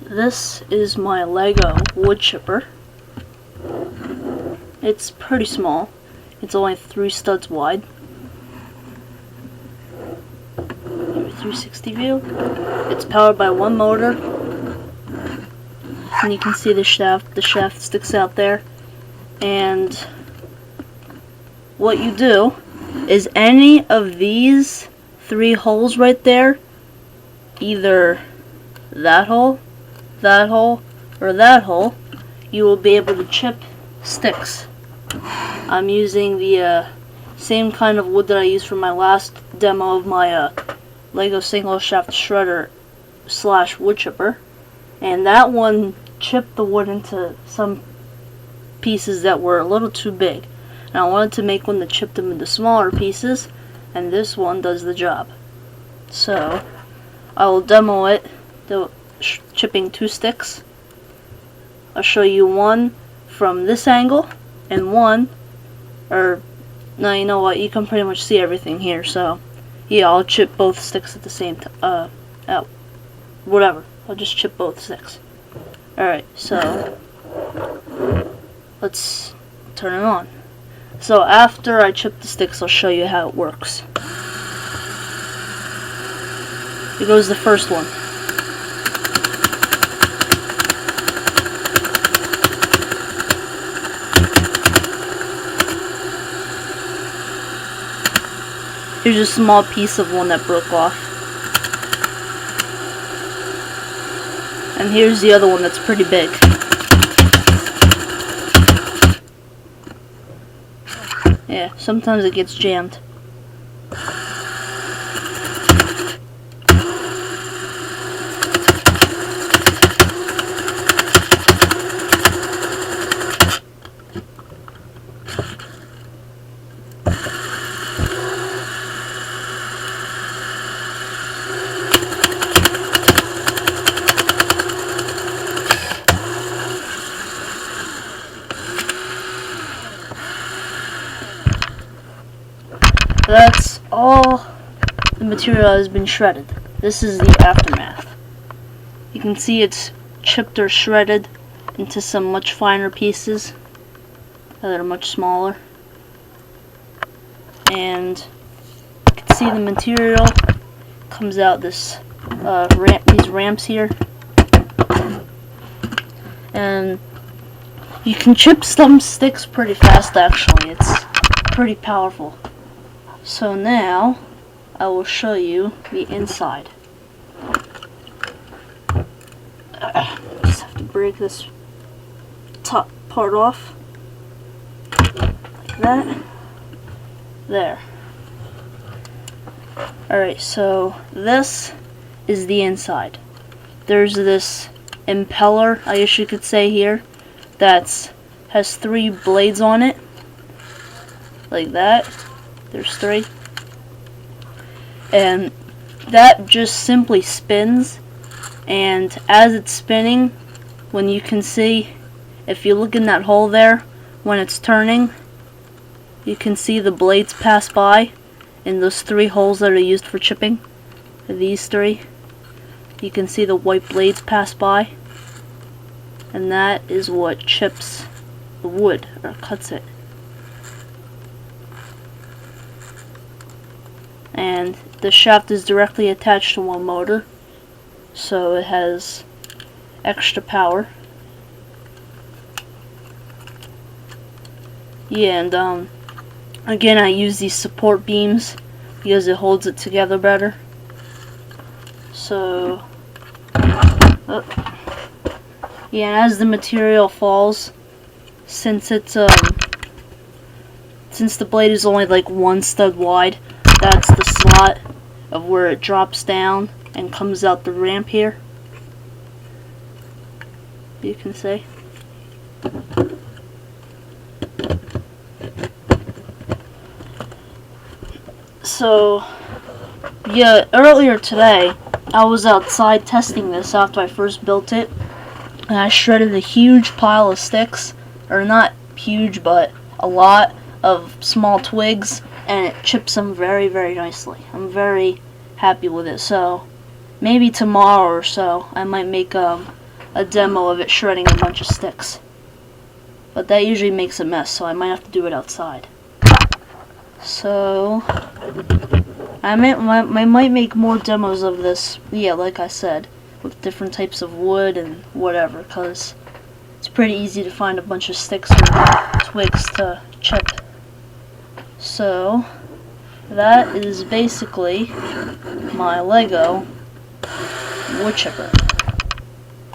This is my Lego wood chipper. It's pretty small. It's only 3 studs wide. 360 view. It's powered by one motor. And you can see the shaft. The shaft sticks out there. And what you do is any of these 3 holes right there, either that hole, or that hole, you will be able to chip sticks. I'm using the same kind of wood that I used for my last demo of my Lego single shaft shredder / wood chipper, and that one chipped the wood into some pieces that were a little too big, and I wanted to make one that chipped them into smaller pieces, and this one does the job. So I will demo it, chipping 2 sticks. I'll show you one from this angle and one, or no, you know what, you can pretty much see everything here, so yeah, I'll chip both sticks at the same time. Whatever, I'll just chip both sticks. Alright, so let's turn it on. So after I chip the sticks, I'll show you how it works. Here goes the first one. Here's a small piece of one that broke off. And here's the other one that's pretty big. Yeah, sometimes it gets jammed. That's all the material has been shredded. This is the aftermath. You can see it's chipped or shredded into some much finer pieces that are much smaller. And you can see the material comes out these ramps here. And you can chip some sticks pretty fast, actually. It's pretty powerful. So now I will show you the inside. Just have to break this top part off like that. There. Alright, so this is the inside. There's this impeller, I guess you could say, here that has 3 blades on it, like that. There's 3, and that just simply spins, and as it's spinning, when you can see, if you look in that hole there, when it's turning, you can see the blades pass by in those 3 holes that are used for chipping. These 3, you can see the white blades pass by, and that is what chips the wood, or cuts it. And the shaft is directly attached to one motor, so it has extra power. Yeah, and again, I use these support beams because it holds it together better. So yeah, and as the material falls, since it's since the blade is only like 1 stud wide, that's the slot of where it drops down and comes out the ramp here. You can see. So, yeah, earlier today, I was outside testing this after I first built it, and I shredded a huge pile of sticks, or not huge, but a lot of small twigs, and it chips them very, very nicely. I'm very happy with it. So maybe tomorrow or so I might make a demo of it shredding a bunch of sticks. But that usually makes a mess, so I might have to do it outside. So I might make more demos of this, yeah, like I said, with different types of wood and whatever, because it's pretty easy to find a bunch of sticks and twigs to chip. So that is basically my Lego wood chipper.